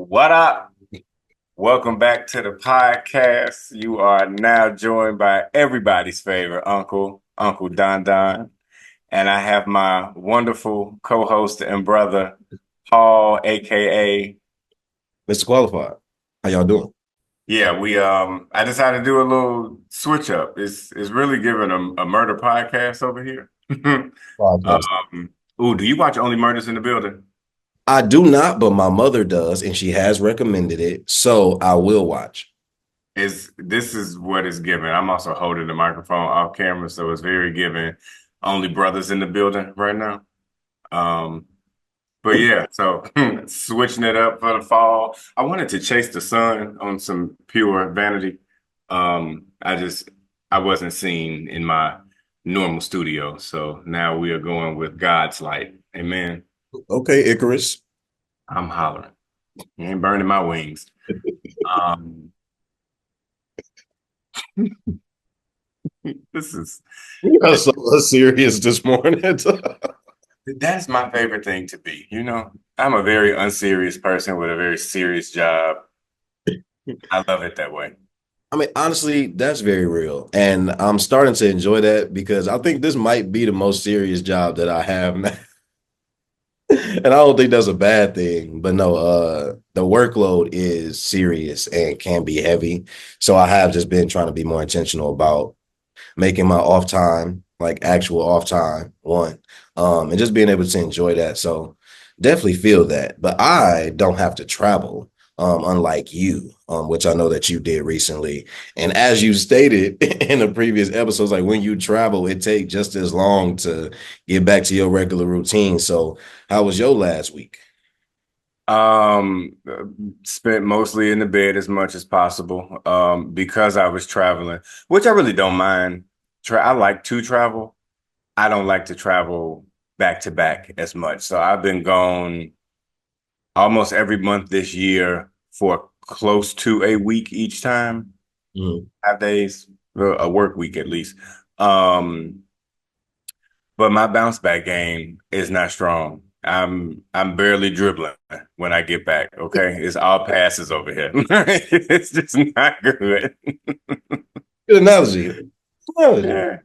What up? Welcome back to the podcast. You are now joined by everybody's favorite uncle, Uncle Don Don. And I have my wonderful co-host and brother, Paul, aka. Mr. Qualified. How y'all doing? Yeah, we I decided to do a little switch up. It's really giving a murder podcast over here. Podcast. Um, do you watch Only Murders in the Building? I do not, but my mother does, and she has recommended it, so I will watch. Is this is what it's giving. I'm also holding the microphone off camera, so it's very giving. Only brothers in the building right now. Um, but yeah, so switching it up for the fall. I wanted to chase the sun on some pure vanity. I wasn't seen in my normal studio, so now we are going with God's light. Amen. Okay, Icarus. I'm hollering. You ain't burning my wings. Um, this is You are so serious this morning. That's my favorite thing to be. I'm a very unserious person with a very serious job. I love it that way. I mean, honestly, that's very real. And I'm starting to enjoy that because I think this might be the most serious job that I have now. And I don't think that's a bad thing. But no, the workload is serious and can be heavy. So I have just been trying to be more intentional about making my off time, like actual off time, one, and just being able to enjoy that. So definitely feel that. But I don't have to travel, unlike you, which I know that you did recently. And as you stated in the previous episodes, like when you travel, it takes just as long to get back to your regular routine. So how was your last week? Um, Spent mostly in the bed as much as possible. Because I was traveling, which I really don't mind. I like to travel. I don't like to travel back to back as much. So I've been gone almost every month this year for close to a week each time. Mm. 5 days, well, a work week at least. Um, but my bounce back game is not strong. I'm barely dribbling when I get back. Okay, it's all passes over here. It's just not good. Good analogy. Analogy. Yeah.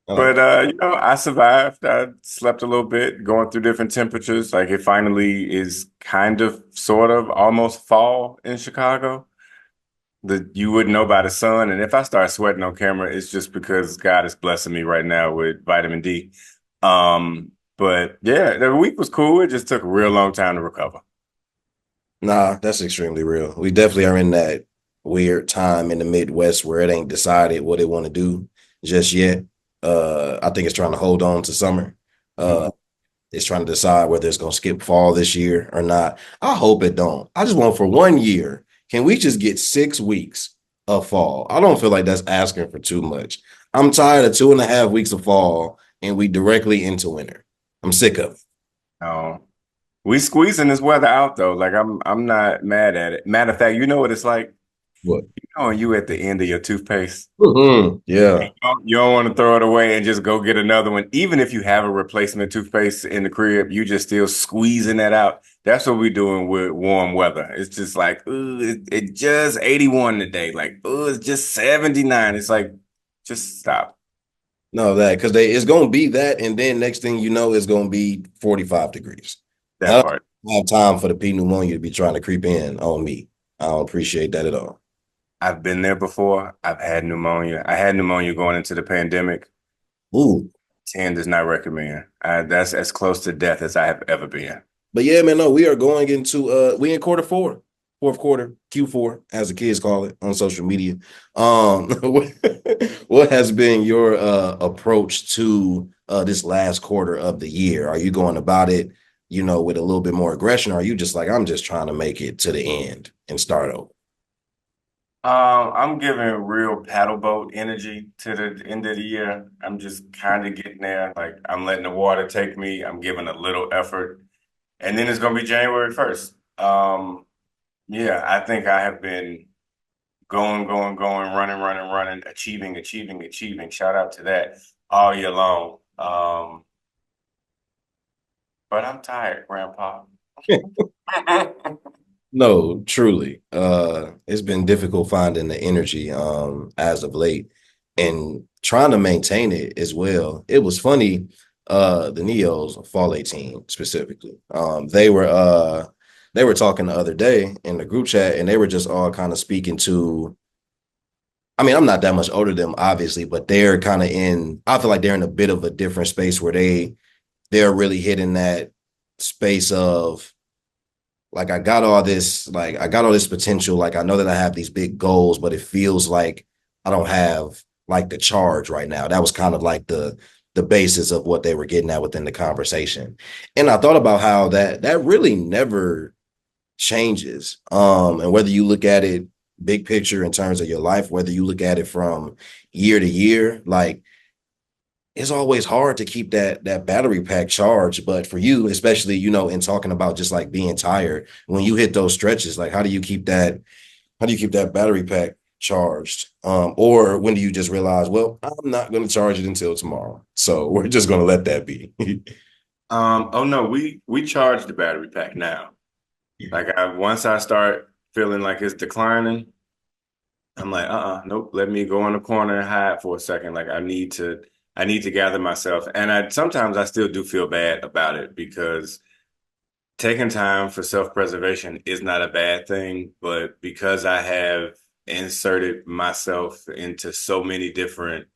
I like But that. I survived. I slept a little bit, going through different temperatures. Like it finally is kind of, sort of, almost fall in Chicago. You wouldn't know by the sun. And if I start sweating on camera, it's just because God is blessing me right now with vitamin D. But yeah, the week was cool. It just took a real long time to recover. Nah, that's extremely real. We definitely are in that weird time in the Midwest where it ain't decided what it want to do just yet. I think it's trying to hold on to summer. Mhm. Uh, it's trying to decide whether it's gonna skip fall this year or not. I hope it don't. I just want for 1 year. Can we just get 6 weeks of fall? I don't feel like that's asking for too much. I'm tired of 2.5 weeks of fall and we directly into winter. I'm sick of it. Oh, we squeezing this weather out though. Like I'm not mad at it. Matter of fact, you know what it's like? What? You at the end of your toothpaste. Yeah. You don't want to throw it away and just go get another one. Even if you have a replacement toothpaste in the crib, you just still squeezing that out. That's what we're doing with warm weather. It's just like, ooh, it just 81 today. Like, ooh, it's just 79. It's like, just stop. No, that because it's gonna be that, and then next thing you know, it's gonna be 45 degrees. That I part. don't have time for the P pneumonia to be trying to creep in on me. I don't appreciate that at all. I've been there before. I've had pneumonia. I had pneumonia going into the pandemic. Ooh. 10 does not recommend. That's as close to death as I have ever been. But yeah, man, no, we are going into we in quarter four, fourth quarter, Q4, as the kids call it on social media. What, what has been your approach to this last quarter of the year? Are you going about it, with a little bit more aggression, or are you just like, I'm just trying to make it to the end and start over? I'm giving real paddle boat energy to the end of the year. I'm just kind of getting there. Like I'm letting the water take me. I'm giving a little effort. And then it's gonna be January 1st. Yeah, I think I have been going, going, going, running, running, running, achieving, achieving, achieving. Shout out to that all year long. But I'm tired, Grandpa. No, truly. It's been difficult finding the energy as of late and trying to maintain it as well. It was funny, the Neos Fall 18 specifically. They were talking the other day in the group chat and they were just all kind of speaking to, I mean, I'm not that much older than them, obviously, but they're kind of in, I feel like they're in a bit of a different space where they're really hitting that space of like I got all this potential. Like I know that I have these big goals, but it feels like I don't have like the charge right now. That was kind of like the basis of what they were getting at within the conversation. And I thought about how that really never changes. And whether you look at it big picture in terms of your life, whether you look at it from year to year, like it's always hard to keep that battery pack charged. But for you, especially, in talking about just like being tired, when you hit those stretches, like how do you keep that battery pack charged? Or when do you just realize, well, I'm not going to charge it until tomorrow. So we're just going to let that be. Oh no, we charge the battery pack now. Like once I start feeling like it's declining, I'm like, nope, let me go in the corner and hide for a second. Like I need to gather myself. And I sometimes I still do feel bad about it because taking time for self-preservation is not a bad thing, but because I have inserted myself into so many different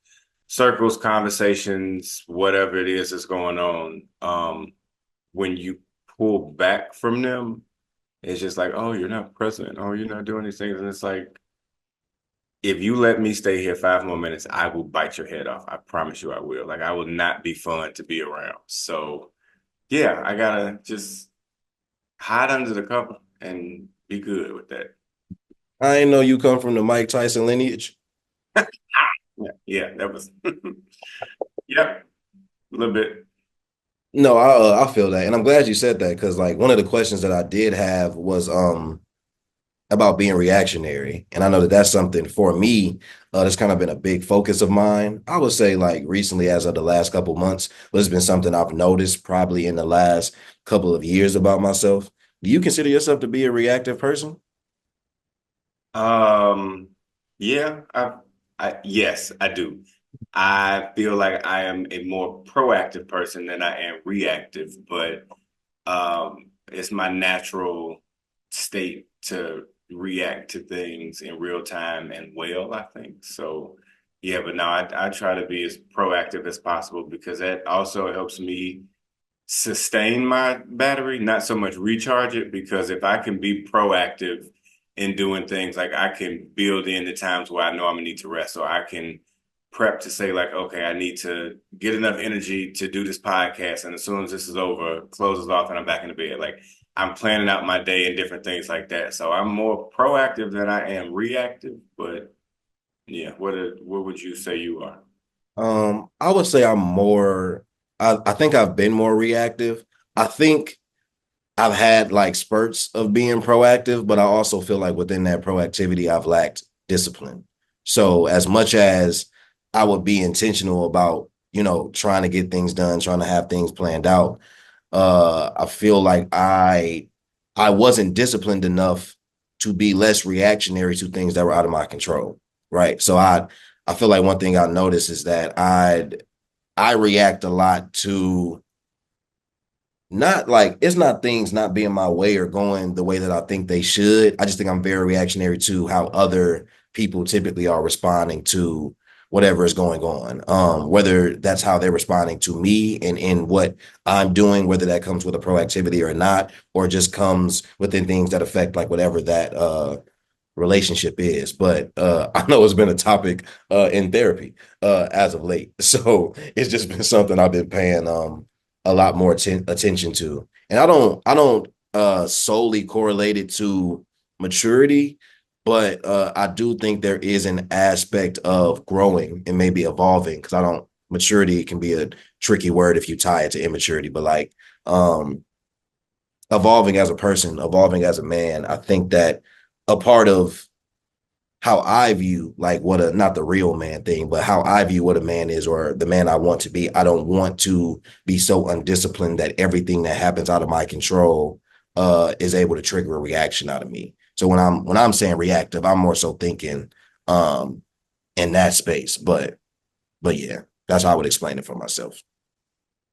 circles, conversations, whatever it is that's going on, when you pull back from them, it's just like, oh, you're not present. Oh, you're not doing these things. And it's like, if you let me stay here 5 more minutes, I will bite your head off. I promise you I will. Like, I will not be fun to be around. So, yeah, I gotta just hide under the cover and be good with that. I didn't know you come from the Mike Tyson lineage. Yeah, yeah, that was, yep, a little bit. No, I feel that, and I'm glad you said that because like one of the questions that I did have was about being reactionary. And I know that that's something for me that's kind of been a big focus of mine. I would say like recently, as of the last couple months, but it's been something I've noticed probably in the last couple of years about myself. Do you consider yourself to be a reactive person? Um, yeah, yes, I do. I feel like I am a more proactive person than I am reactive, but it's my natural state to react to things in real time and well, I think. So, yeah, but no, I try to be as proactive as possible because that also helps me sustain my battery, not so much recharge it, because if I can be proactive in doing things, like I can build in the times where I know I'm gonna need to rest. So I can prep to say, like, okay, I need to get enough energy to do this podcast. And as soon as this is over, closes off and I'm back in the bed. Like I'm planning out my day and different things like that. So I'm more proactive than I am reactive. But yeah, what would you say you are? I would say I'm more, I think I've been more reactive. I think I've had like spurts of being proactive, but I also feel like within that proactivity, I've lacked discipline. So as much as I would be intentional about, trying to get things done, trying to have things planned out, I feel like I wasn't disciplined enough to be less reactionary to things that were out of my control. Right. So I feel like one thing I noticed is that I react a lot to not like it's not things not being my way or going the way that I think they should. I just think I'm very reactionary to how other people typically are responding to whatever is going on. Whether that's how they're responding to me and in what I'm doing, whether that comes with a proactivity or not, or just comes within things that affect like whatever that relationship is. But I know it's been a topic in therapy as of late. So it's just been something I've been paying a lot more attention to. And I don't solely correlate it to maturity, but I do think there is an aspect of growing and maybe evolving because I don't maturity can be a tricky word if you tie it to immaturity, but like evolving as a person, evolving as a man, I think that a part of how I view like what a not the real man thing, but how I view what a man is or the man I want to be. I don't want to be so undisciplined that everything that happens out of my control is able to trigger a reaction out of me. So when I'm saying reactive, I'm more so thinking um in that space. But yeah, that's how I would explain it for myself.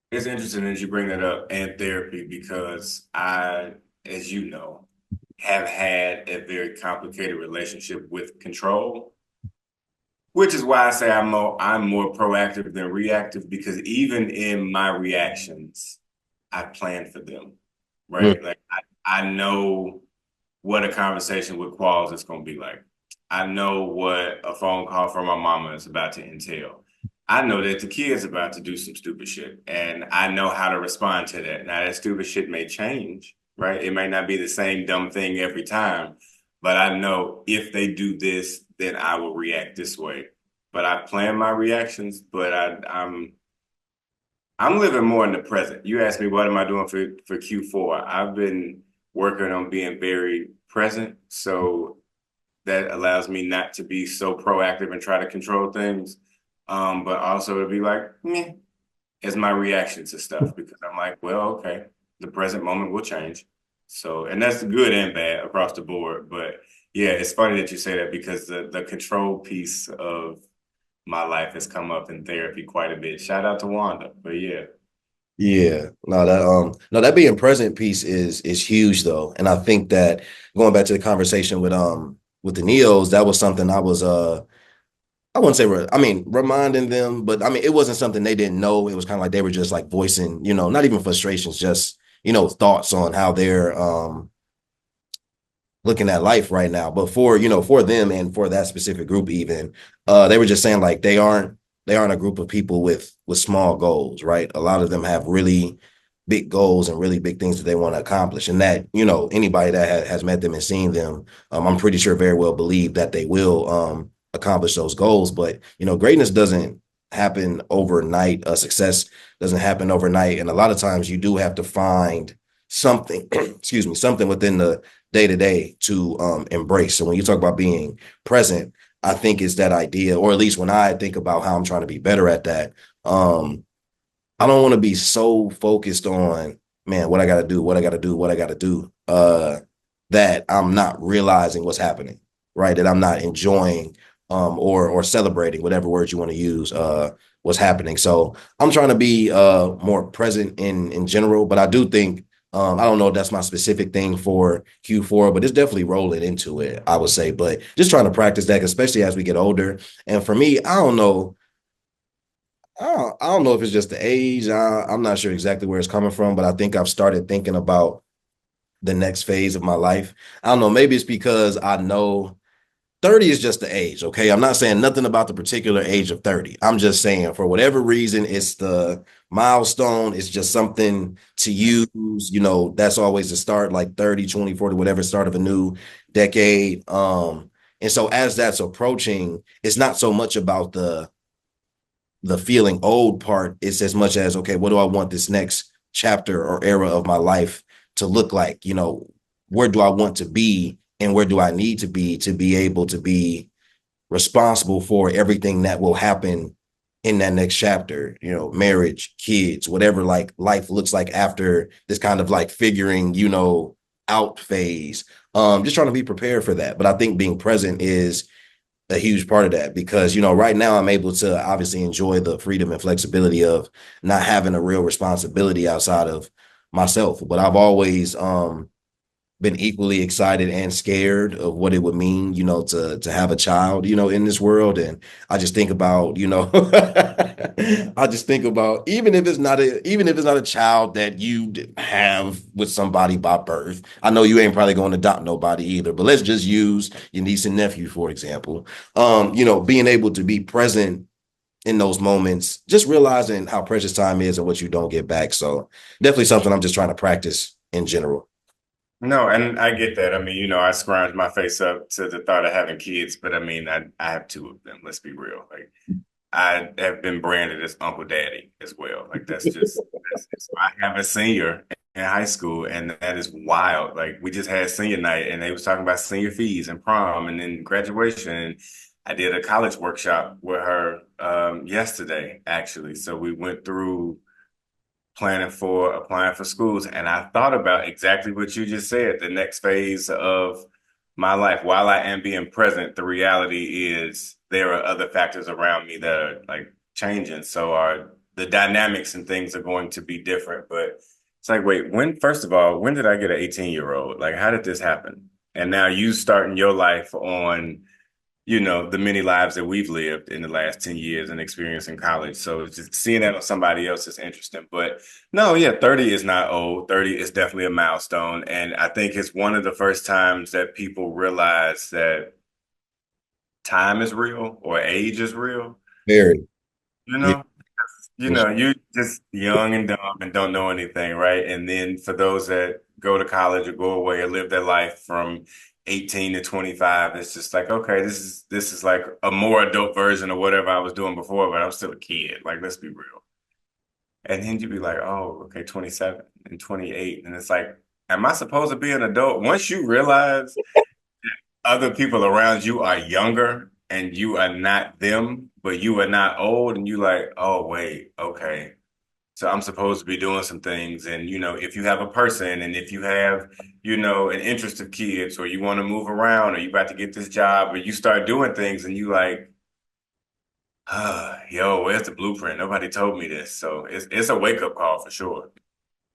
It's interesting that you bring that up and therapy because as you know, have had a very complicated relationship with control, which is why I say I'm more proactive than reactive because even in my reactions, I plan for them, Mm. right? Like I know what a conversation with Qualls is going to be like. I know what a phone call from my mama is about to entail. I know that the kid's about to do some stupid shit, and I know how to respond to that. Now, that stupid shit may change, right? It may not be the same dumb thing every time, but I know if they do this, then I will react this way. But I plan my reactions, but I'm living more in the present. You asked me what am I doing for Q4? I've been working on being very present, so that allows me not to be so proactive and try to control things, but also to be like, meh, as my reaction to stuff because I'm like, well, okay, the present moment will change. So, and that's good and bad across the board. But yeah, it's funny that you say that because the control piece of my life has come up in therapy quite a bit. Shout out to Wanda, but yeah. Yeah, no, that being present piece is huge though. And I think that going back to the conversation with the Neos, that was something I was I wouldn't say I mean reminding them, but I mean it wasn't something they didn't know. It was kind of like they were just like voicing, not even frustrations, just thoughts on how they're looking at life right now. But for them and for that specific group, even they were just saying like they aren't a group of people with small goals, right? A lot of them have really big goals and really big things that they want to accomplish, and that anybody that has met them and seen them, I'm pretty sure very well believe that they will accomplish those goals. But greatness doesn't happen overnight. Success doesn't happen overnight, and a lot of times you do have to find something, excuse me, something within the day to day to embrace. So when you talk about being present, I think it's that idea, or at least when I think about how I'm trying to be better at that, um, I don't want to be so focused on, man, what I got to do, what I got to do, what I got to do, that I'm not realizing what's happening, right? That I'm not enjoying or celebrating, whatever words you want to use, what's happening. So I'm trying to be more present in general, but I do think I don't know if that's my specific thing for Q4, but it's definitely rolling into it, I would say. But just trying to practice that, especially as we get older. And for me, I don't know. I don't know if it's just the age. I'm not sure exactly where it's coming from, but I think I've started thinking about the next phase of my life. I don't know. Maybe it's because I know 30 is just the age. Okay. I'm not saying nothing about the particular age of 30. I'm just saying for whatever reason, it's the milestone. It's just something to use. That's always the start, like 30, 20, 40, whatever, start of a new decade. And so as that's approaching, it's not so much about the feeling old part. It's as much as, okay, what do I want this next chapter or era of my life to look like? Where do I want to be and where do I need to be able to be responsible for everything that will happen in that next chapter, marriage, kids, whatever like life looks like after this kind of like figuring, out phase. Just trying to be prepared for that. But I think being present is a huge part of that because right now I'm able to obviously enjoy the freedom and flexibility of not having a real responsibility outside of myself, but I've always been equally excited and scared of what it would mean, to have a child, in this world. And I just think about, I just think about even if it's not a child that you have with somebody by birth. I know you ain't probably going to adopt nobody either, but let's just use your niece and nephew, for example. Being able to be present in those moments, just realizing how precious time is and what you don't get back. So definitely something I'm just trying to practice in general. No, and I get that. I mean, I scrounge my face up to the thought of having kids, but I mean, I have two of them. Let's be real. Like, I have been branded as Uncle Daddy as well. Like, so I have a senior in high school, and that is wild. Like, we just had senior night, and they was talking about senior fees and prom, and then graduation. And I did a college workshop with her yesterday, actually. So we went through planning for applying for schools, and I thought about exactly what you just said. The next phase of my life, while I am being present, the reality is there are other factors around me that are like changing. So are the dynamics and things are going to be different. But it's like, wait, first of all, when did I get an 18-year-old? Like, how did this happen? And now you starting your life on the many lives that we've lived in the last 10 years and experience in college. So just seeing that on somebody else is interesting. But no, yeah, 30 is not old. 30 is definitely a milestone. And I think it's one of the first times that people realize that time is real or age is real. Very. You Yeah. know, you just young and dumb and don't know anything, right? And then for those that go to college or go away or live their life from 18 to 25, it's just like, okay, this is like a more adult version of whatever I was doing before, but I'm still a kid. Like, let's be real. And then you'd be like, oh, okay, 27 and 28. And it's like, am I supposed to be an adult? Once you realize other people around you are younger and you are not them, but you are not old, and you like, oh, wait, okay. So I'm supposed to be doing some things. And, if you have a person and if you have, an interest of kids or you want to move around or you about to get this job or you start doing things and you like, yo, where's the blueprint? Nobody told me this. So it's a wake up call for sure.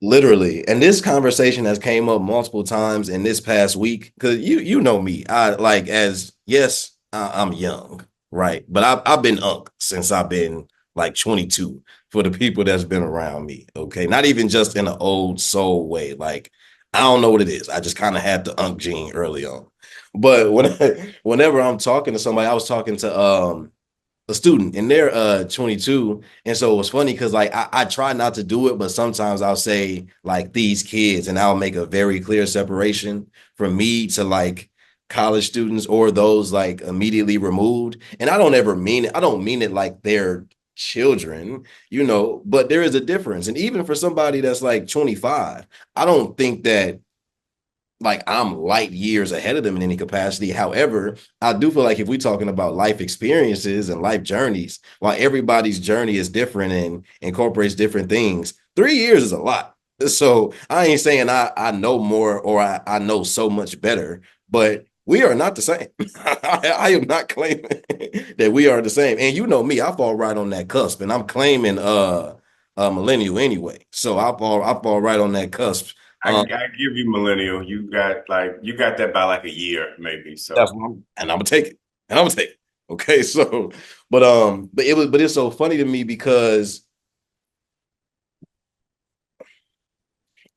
Literally. And this conversation has came up multiple times in this past week because you know me. I like as yes, I'm young, right? But I've been unk since I've been like 22 for the people that's been around me. Okay. Not even just in an old soul way. Like I don't know what it is. I just kind of had the unk gene early on. But whenever I'm talking to somebody, I was talking to a student and they're 22, and so it was funny because like I try not to do it, but sometimes I'll say like these kids and I'll make a very clear separation from me to like college students or those like immediately removed, and I don't ever mean it, I don't mean it like they're children, but there is a difference. And even for somebody that's like 25, I don't think that like I'm light years ahead of them in any capacity. However, I do feel like if we're talking about life experiences and life journeys, while everybody's journey is different and incorporates different things, 3 years is a lot. So I ain't saying I know more or I know so much better, but we are not the same. I am not claiming that we are the same. And you know me, I fall right on that cusp, and I'm claiming a millennial anyway. So I fall right on that cusp. I give you millennial. You got that by like a year, maybe. That's So what and I'm gonna take it. And I'm gonna take it. Okay, so but it's so funny to me because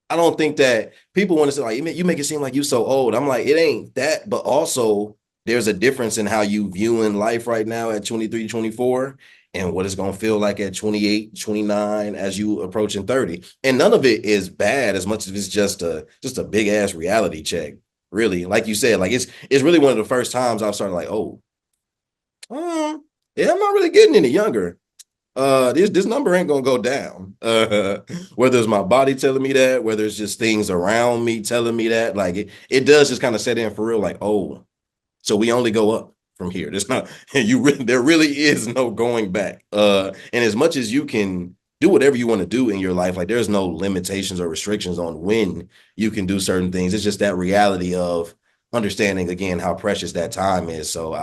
I don't think that people want to say like you make it seem like you so old. I'm like, it ain't that, but also there's a difference in how you viewing life right now at 23, 24, and what it's gonna feel like at 28, 29 as you approaching 30. And none of it is bad as much as it's just a big ass reality check. Really, like you said, like it's really one of the first times I've started like, oh, yeah, I'm not really getting any younger. This number ain't gonna go down. Whether it's my body telling me that, whether it's just things around me telling me that, like it does just kind of set in for real, like, oh, so we only go up from here. There's not there really is no going back. And as much as you can do whatever you want to do in your life, like there's no limitations or restrictions on when you can do certain things. It's just that reality of understanding again how precious that time is. So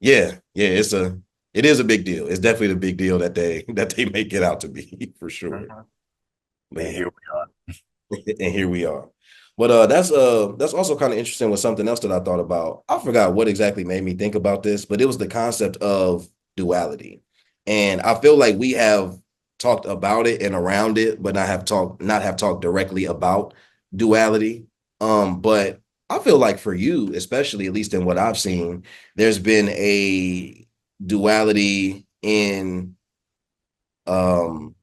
yeah, it is a big deal. It's definitely the big deal that they make it out to be for sure. mhm. And Man, here we are. and here we are. But that's also kind of interesting with something else that I thought about. I forgot what exactly made me think about this, but it was the concept of duality. And I feel like we have talked about it and around it, but not have talked directly about duality. But I feel like for you, especially at least in what I've seen, there's been a duality in um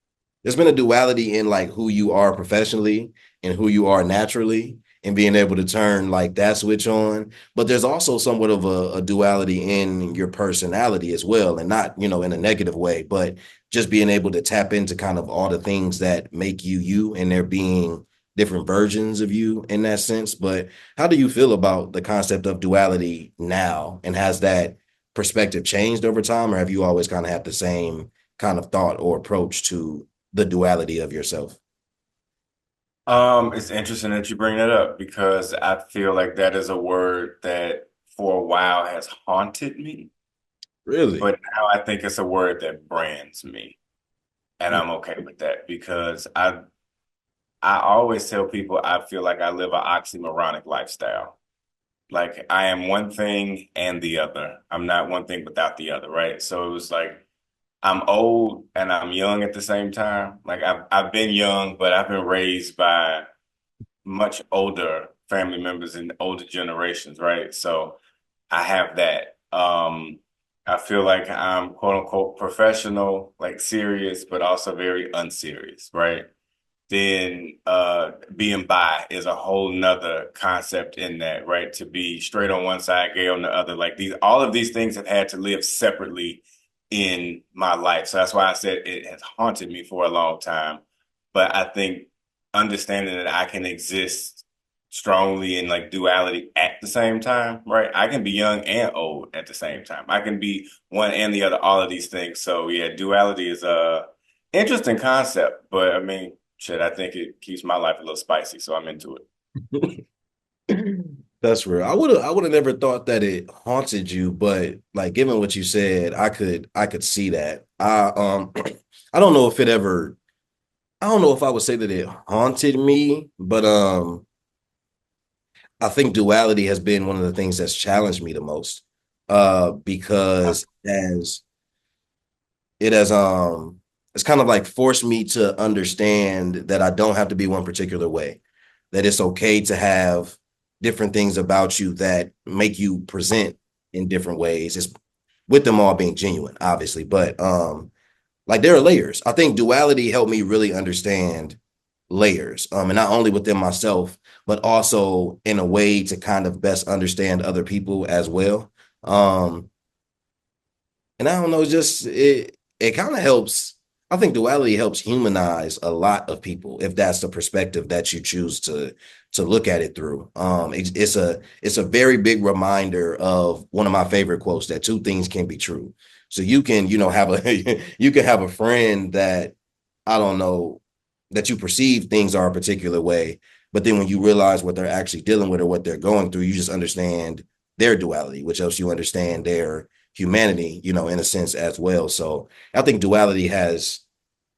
there's been a duality in like who you are professionally and who you are naturally and being able to turn like that switch on, but there's also somewhat of a duality in your personality as well, and not in a negative way, but just being able to tap into kind of all the things that make you you, and there being different versions of you in that sense. But how do you feel about the concept of duality now, and has that perspective changed over time, or have you always kind of had the same kind of thought or approach to the duality of yourself? It's interesting that you bring that up because I feel like that is a word that for a while has haunted me, Really? but now I think it's a word that brands me, and I'm okay with that because I always tell people I feel like I live an oxymoronic lifestyle. Like I am one thing and the other. I'm not one thing without the other, right? So it was like I'm old and I'm young at the same time. Like I've been young, but I've been raised by much older family members in older generations, right? So I have that. I feel like I'm quote unquote professional, like serious, but also very unserious, right? Then being bi is a whole nother concept in that, right? To be straight on one side, gay on the other. Like these, all of these things have had to live separately in my life. So that's why I said it has haunted me for a long time. But I think understanding that I can exist strongly in like duality at the same time, right? I can be young and old at the same time. I can be one and the other, all of these things. So yeah, duality is a interesting concept, but I mean, shit, I think it keeps my life a little spicy, so I'm into it. That's real. I would have never thought that it haunted you, but like given what you said, I could see that. I don't know if it ever I don't know if I would say that it haunted me, but I think duality has been one of the things that's challenged me the most. Because it has it's kind of like forced me to understand that I don't have to be one particular way, that it's okay to have different things about you that make you present in different ways. It's with them all being genuine, obviously, but like there are layers. I think duality helped me really understand layers, and not only within myself, but also in a way to kind of best understand other people as well. Um, and I don't know, just it kind of helps. I think duality helps humanize a lot of people if that's the perspective that you choose to look at it through. It's a very big reminder of one of my favorite quotes that two things can be true. So you can, have a you can have a friend that I don't know that you perceive things are a particular way, but then when you realize what they're actually dealing with or what they're going through, you just understand their duality, which helps you understand their humanity, in a sense as well. So I think duality has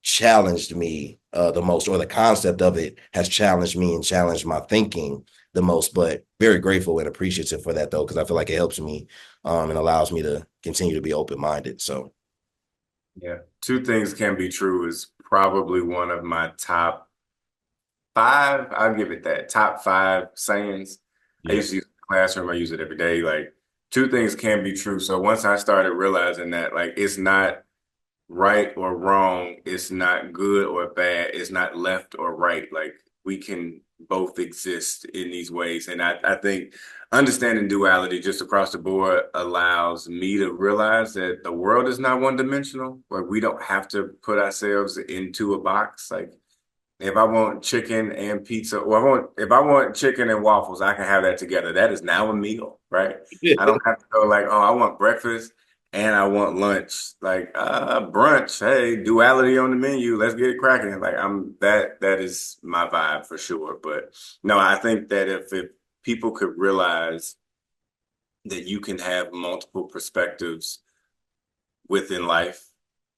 challenged me the most, or the concept of it has challenged me and challenged my thinking the most. But very grateful and appreciative for that though, because I feel like it helps me and allows me to continue to be open minded. So Yeah. Two things can be true is probably one of my top five. I'll give it that. Top five sayings. I yeah, used to use it in the classroom. I use it every day. Like two things can be true. So once I started realizing that, like, it's not right or wrong. It's not good or bad. It's not left or right. Like we can both exist in these ways. And I think understanding duality just across the board allows me to realize that the world is not one dimensional. Like we don't have to put ourselves into a box. Like if I want chicken and pizza, or if I want chicken and waffles, I can have that together. That is now a meal, right? I don't have to go like, oh, I want breakfast and I want lunch. Like brunch, hey, duality on the menu. Let's get it cracking. Like that is my vibe for sure. But no, I think that if people could realize that you can have multiple perspectives within life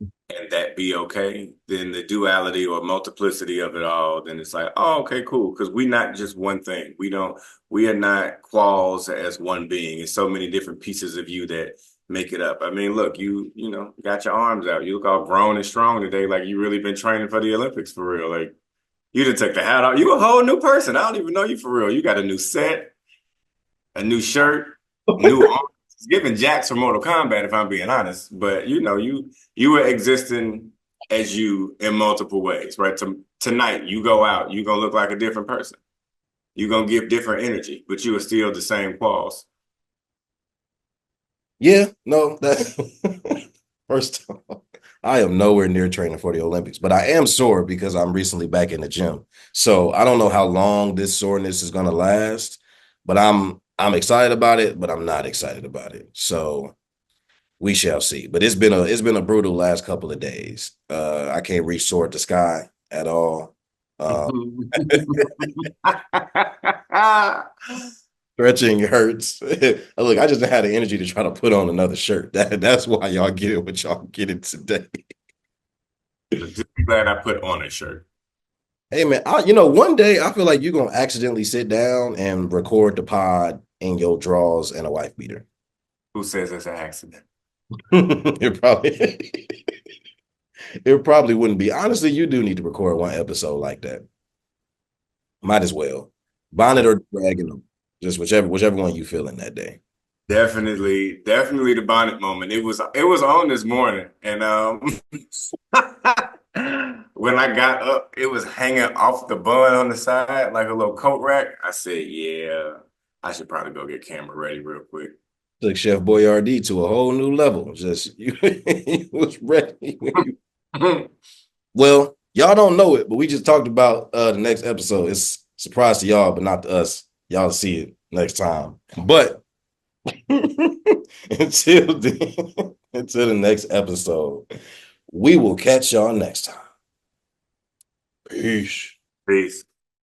and that be okay, then the duality or multiplicity of it all, then it's like, oh, okay, cool. Because we're not just one thing. We are not quals as one being. It's so many different pieces of you that make it up. I mean, look, you got your arms out. You look all grown and strong today, like you really been training for the Olympics for real. Like you didn't take the hat off. You a whole new person. I don't even know you for real. You got a new set, a new shirt, new arms. It's giving Jax from Mortal Kombat, if I'm being honest. But you were existing as you in multiple ways, right? Tonight you go out, you're gonna look like a different person. You're gonna give different energy, but you are still the same Qualls. yeah, no, that first off, I am nowhere near training for the Olympics, but I am sore because I'm recently back in the gym. So I don't know how long this soreness is gonna last, but I'm excited about it, but I'm not excited about it. So We shall see. But it's been a brutal last couple of days. I can't reach toward the sky at all. Uh, Stretching hurts. Look, I just had the energy to try to put on another shirt. That's why y'all get it what y'all get it today. Just be glad I put on a shirt. Hey man, one day I feel like you're gonna accidentally sit down and record the pod in your drawers and a wife beater. Who says it's an accident? it probably it probably wouldn't be. Honestly, you do need to record one episode like that. Might as well. Bonnet or dragging them. Just whichever one you feel in that day. Definitely the bonnet moment. It was on this morning, and when I got up, it was hanging off the bun on the side like a little coat rack. I said, "Yeah, I should probably go get camera ready real quick." Took Chef Boyardee to a whole new level. Just you was ready. Well, y'all don't know it, but we just talked about the next episode. It's a surprise to y'all, but not to us. Y'all see it next time. But until then, until the next episode, we will catch y'all next time. Peace. Peace.